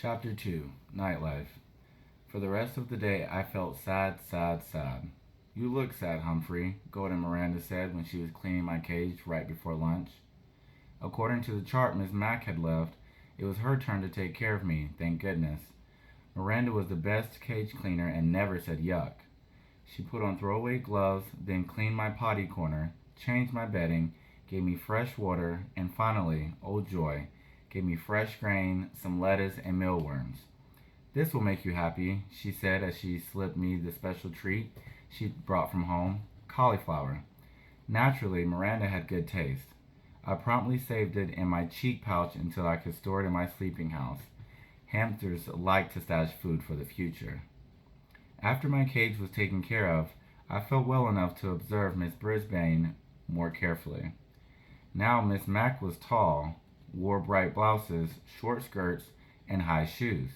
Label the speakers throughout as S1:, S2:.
S1: Chapter 2 Nightlife. For the rest of the day, I felt sad, sad, sad. You look sad, Humphrey, Golden Miranda said when she was cleaning my cage right before lunch. According to the chart Miss Mack had left, it was her turn to take care of me, thank goodness. Miranda was the best cage cleaner and never said yuck. She put on throwaway gloves, then cleaned my potty corner, changed my bedding, gave me fresh water, and finally, oh joy, gave me fresh grain, some lettuce, and mealworms. This will make you happy, she said as she slipped me the special treat she'd brought from home, cauliflower. Naturally, Miranda had good taste. I promptly saved it in my cheek pouch until I could store it in my sleeping house. Hamsters like to stash food for the future. After my cage was taken care of, I felt well enough to observe Miss Brisbane more carefully. Now Miss Mack was tall, wore bright blouses, short skirts, and high shoes.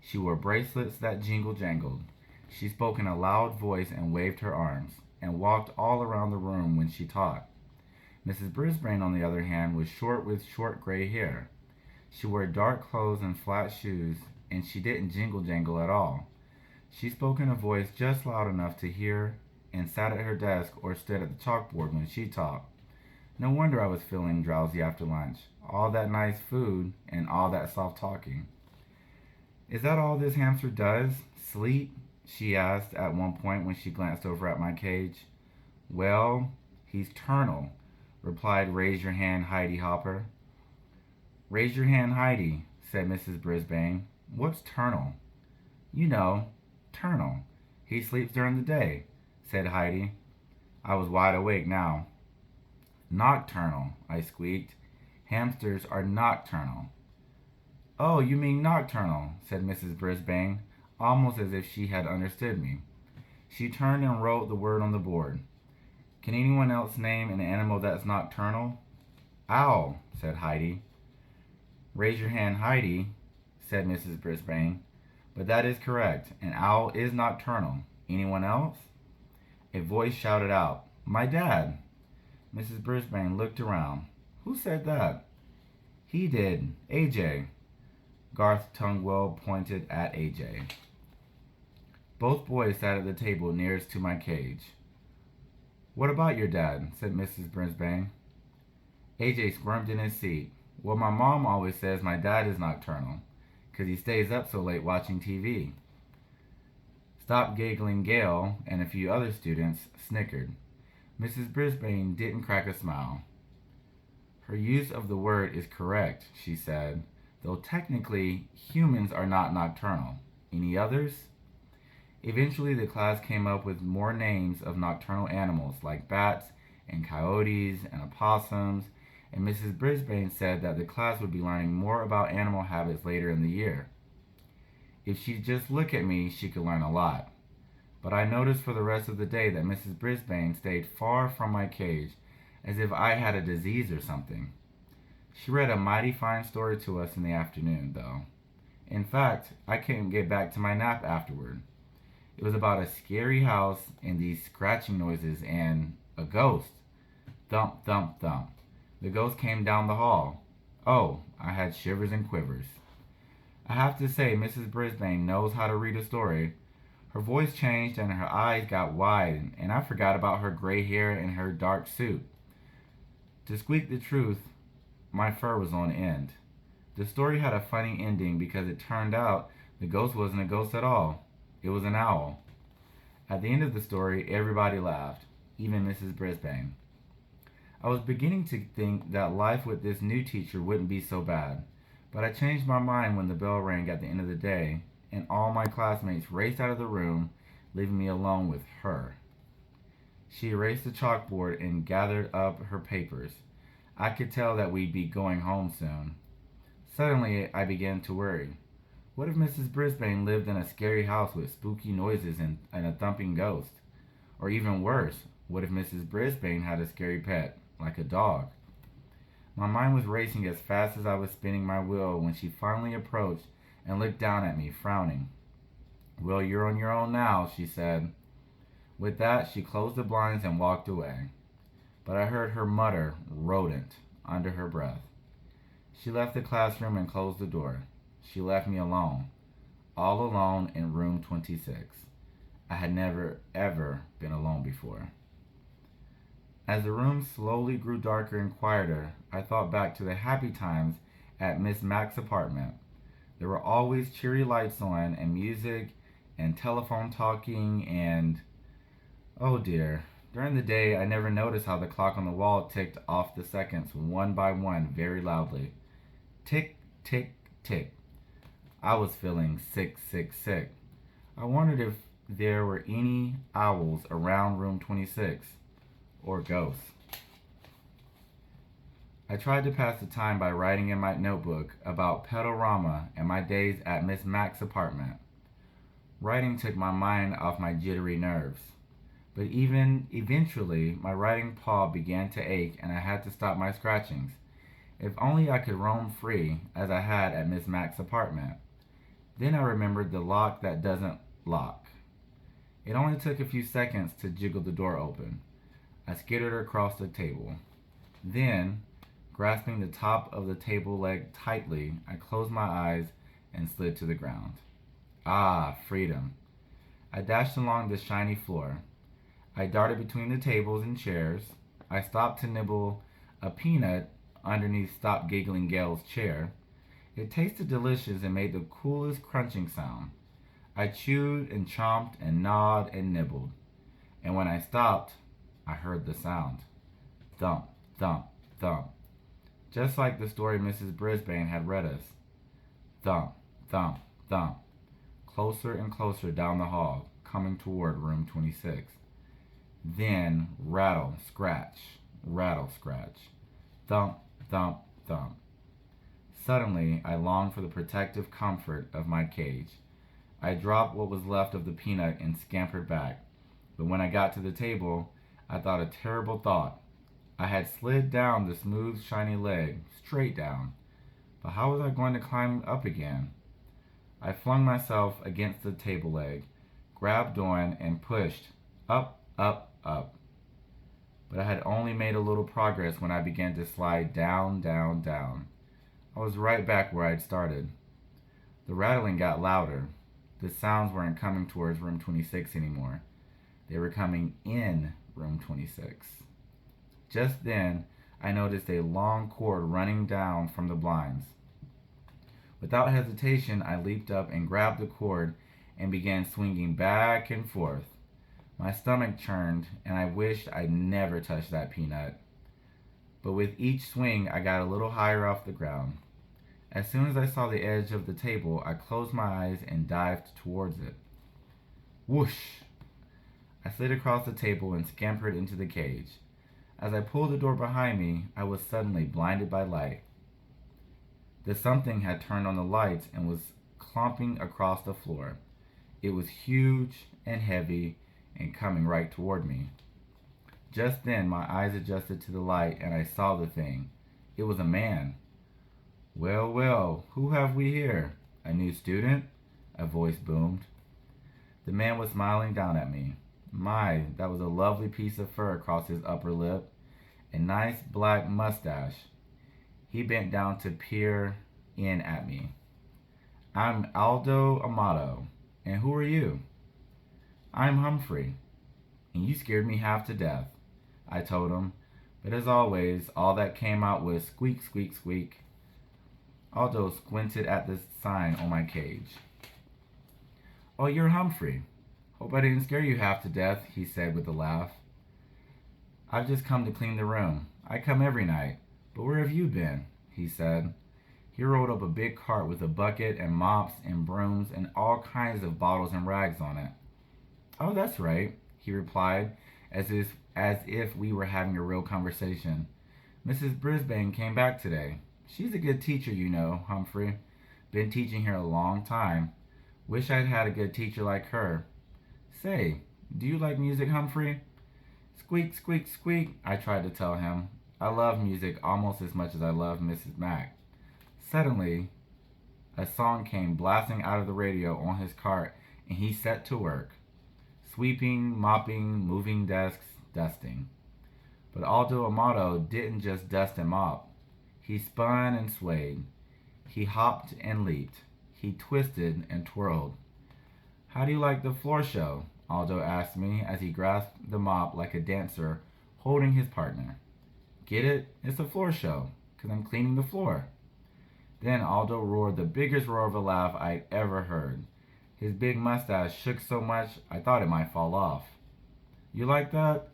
S1: She wore bracelets that jingle jangled. She spoke in a loud voice and waved her arms, and walked all around the room when she taught. Mrs. Brisbane, on the other hand, was short with short gray hair. She wore dark clothes and flat shoes, and she didn't jingle jangle at all. She spoke in a voice just loud enough to hear and sat at her desk or stood at the chalkboard when she taught. No wonder I was feeling drowsy after lunch. All that nice food and all that soft talking. Is that all this hamster does? Sleep? She asked at one point when she glanced over at my cage. Well, he's ternal, replied Raise Your Hand Heidi Hopper. Raise your hand, Heidi, said Mrs. Brisbane. What's ternal? You know, ternal. He sleeps during the day, said Heidi. I was wide awake now. Nocturnal, I squeaked. Hamsters are nocturnal. Oh, you mean nocturnal, said Mrs. Brisbane, almost as if she had understood me. She turned and wrote the word on the board. Can anyone else name an animal that's nocturnal? Owl, said Heidi. Raise your hand, Heidi, said Mrs. Brisbane. But that is correct. An owl is nocturnal. Anyone else? A voice shouted out, My dad. Mrs. Brisbane looked around. Who said that? He did. AJ. Garth Tungwell pointed at AJ. Both boys sat at the table nearest to my cage. What about your dad? Said Mrs. Brisbane. AJ squirmed in his seat. Well, my mom always says my dad is nocturnal, 'cause he stays up so late watching TV. Stop giggling, Gail, and a few other students snickered. Mrs. Brisbane didn't crack a smile. Her use of the word is correct, she said, though technically humans are not nocturnal. Any others? Eventually the class came up with more names of nocturnal animals like bats and coyotes and opossums, and Mrs. Brisbane said that the class would be learning more about animal habits later in the year. If she'd just look at me, she could learn a lot. But I noticed for the rest of the day that Mrs. Brisbane stayed far from my cage, as if I had a disease or something. She read a mighty fine story to us in the afternoon, though. In fact, I couldn't get back to my nap afterward. It was about a scary house and these scratching noises and a ghost. Thump, thump, thump. The ghost came down the hall. Oh, I had shivers and quivers. I have to say, Mrs. Brisbane knows how to read a story. Her voice changed and her eyes got wide, and I forgot about her gray hair and her dark suit. To speak the truth, my fur was on end. The story had a funny ending because it turned out the ghost wasn't a ghost at all. It was an owl. At the end of the story, everybody laughed, even Mrs. Brisbane. I was beginning to think that life with this new teacher wouldn't be so bad, but I changed my mind when the bell rang at the end of the day, and all my classmates raced out of the room, leaving me alone with her. She erased the chalkboard and gathered up her papers. I could tell that we'd be going home soon. Suddenly, I began to worry. What if Mrs. Brisbane lived in a scary house with spooky noises and a thumping ghost? Or even worse, what if Mrs. Brisbane had a scary pet, like a dog? My mind was racing as fast as I was spinning my wheel when she finally approached and looked down at me, frowning. Well, you're on your own now, she said. With that, she closed the blinds and walked away. But I heard her mutter, rodent, under her breath. She left the classroom and closed the door. She left me alone, all alone in room 26. I had never, ever been alone before. As the room slowly grew darker and quieter, I thought back to the happy times at Miss Mack's apartment. There were always cheery lights on and music and telephone talking and, oh dear, during the day I never noticed how the clock on the wall ticked off the seconds one by one very loudly. Tick, tick, tick. I was feeling sick, sick, sick. I wondered if there were any owls around room 26 or ghosts. I tried to pass the time by writing in my notebook about Pedalrama and my days at Miss Mack's apartment. Writing took my mind off my jittery nerves. But even eventually, my writing paw began to ache and I had to stop my scratchings. If only I could roam free as I had at Miss Mack's apartment. Then I remembered the lock that doesn't lock. It only took a few seconds to jiggle the door open. I skittered across the table. Then, grasping the top of the table leg tightly, I closed my eyes and slid to the ground. Ah, freedom. I dashed along the shiny floor. I darted between the tables and chairs. I stopped to nibble a peanut underneath Stop Giggling Gail's chair. It tasted delicious and made the coolest crunching sound. I chewed and chomped and gnawed and nibbled. And when I stopped, I heard the sound. Thump, thump, thump. Just like the story Mrs. Brisbane had read us. Thump, thump, thump. Closer and closer down the hall, coming toward room 26. Then rattle, scratch, rattle, scratch. Thump, thump, thump. Suddenly, I longed for the protective comfort of my cage. I dropped what was left of the peanut and scampered back. But when I got to the table, I thought a terrible thought. I had slid down the smooth, shiny leg, straight down. But how was I going to climb up again? I flung myself against the table leg, grabbed on, and pushed up, up, up. But I had only made a little progress when I began to slide down, down, down. I was right back where I'd started. The rattling got louder. The sounds weren't coming towards room 26 anymore. They were coming in room 26. Just then, I noticed a long cord running down from the blinds. Without hesitation, I leaped up and grabbed the cord and began swinging back and forth. My stomach churned, and I wished I'd never touched that peanut. But with each swing, I got a little higher off the ground. As soon as I saw the edge of the table, I closed my eyes and dived towards it. Whoosh! I slid across the table and scampered into the cage. As I pulled the door behind me, I was suddenly blinded by light. The something had turned on the lights and was clomping across the floor. It was huge and heavy and coming right toward me. Just then, my eyes adjusted to the light and I saw the thing. It was a man. Well, well, who have we here? A new student? A voice boomed. The man was smiling down at me. My, that was a lovely piece of fur across his upper lip. A nice black mustache. He bent down to peer in at me. I'm Aldo Amato. And who are you? I'm Humphrey. And you scared me half to death, I told him. But as always, all that came out was squeak, squeak, squeak. Aldo squinted at the sign on my cage. Oh, you're Humphrey. Hope I didn't scare you half to death, he said with a laugh. I've just come to clean the room. I come every night. But where have you been? He said. He rolled up a big cart with a bucket and mops and brooms and all kinds of bottles and rags on it. Oh, that's right, he replied, as if we were having a real conversation. Mrs. Brisbane came back today. She's a good teacher, you know, Humphrey. Been teaching here a long time. Wish I'd had a good teacher like her. Say, do you like music, Humphrey? Squeak, squeak, squeak, I tried to tell him. I love music almost as much as I love Mrs. Mack. Suddenly, a song came blasting out of the radio on his cart, and he set to work. Sweeping, mopping, moving desks, dusting. But Aldo Amato didn't just dust and mop. He spun and swayed. He hopped and leaped. He twisted and twirled. How do you like the floor show? Aldo asked me as he grasped the mop like a dancer holding his partner. Get it? It's a floor show, 'cause I'm cleaning the floor. Then Aldo roared the biggest roar of a laugh I'd ever heard. His big mustache shook so much I thought it might fall off. You like that?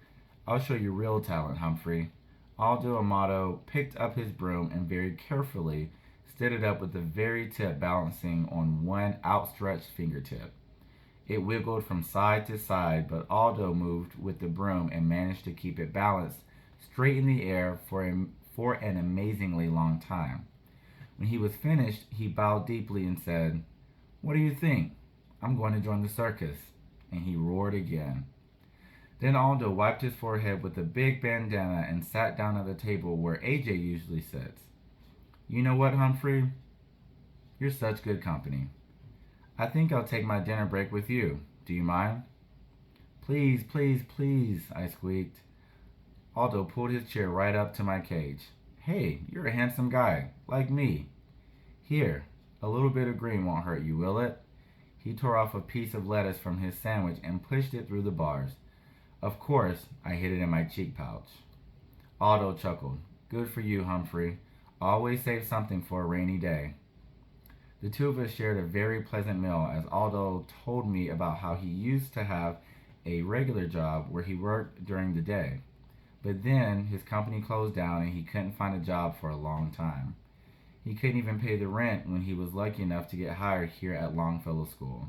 S1: I'll show you real talent, Humphrey. Aldo Amato picked up his broom and very carefully stood it up with the very tip balancing on one outstretched fingertip. It wiggled from side to side, but Aldo moved with the broom and managed to keep it balanced straight in the air for an amazingly long time. When he was finished, he bowed deeply and said, What do you think? I'm going to join the circus. And he roared again. Then Aldo wiped his forehead with a big bandana and sat down at the table where AJ usually sits. You know what, Humphrey? You're such good company. I think I'll take my dinner break with you. Do you mind? Please, please, please, I squeaked. Aldo pulled his chair right up to my cage. Hey, you're a handsome guy, like me. Here, a little bit of green won't hurt you, will it? He tore off a piece of lettuce from his sandwich and pushed it through the bars. Of course, I hid it in my cheek pouch. Aldo chuckled. Good for you, Humphrey. Always save something for a rainy day. The two of us shared a very pleasant meal as Aldo told me about how he used to have a regular job where he worked during the day. But then his company closed down and he couldn't find a job for a long time. He couldn't even pay the rent when he was lucky enough to get hired here at Longfellow School.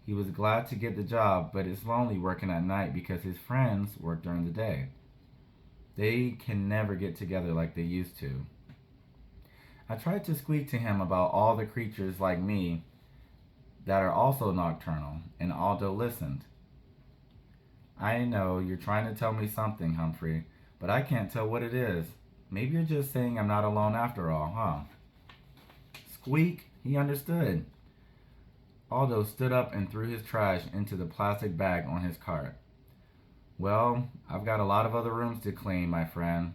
S1: He was glad to get the job, but it's lonely working at night because his friends work during the day. They can never get together like they used to. I tried to squeak to him about all the creatures like me that are also nocturnal, and Aldo listened. I know you're trying to tell me something, Humphrey, but I can't tell what it is. Maybe you're just saying I'm not alone after all, huh? Squeak, he understood. Aldo stood up and threw his trash into the plastic bag on his cart. Well, I've got a lot of other rooms to clean, my friend,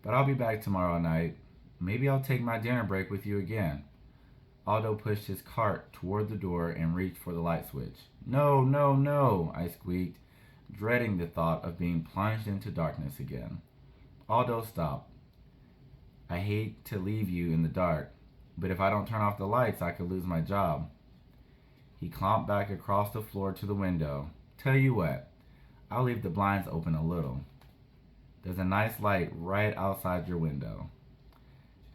S1: but I'll be back tomorrow night. Maybe I'll take my dinner break with you again. Aldo pushed his cart toward the door and reached for the light switch. No, no, no, I squeaked, dreading the thought of being plunged into darkness again. Aldo stopped. I hate to leave you in the dark, but if I don't turn off the lights, I could lose my job. He clomped back across the floor to the window. Tell you what, I'll leave the blinds open a little. There's a nice light right outside your window.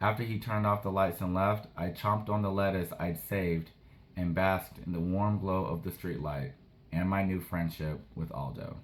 S1: After he turned off the lights and left, I chomped on the lettuce I'd saved and basked in the warm glow of the streetlight and my new friendship with Aldo.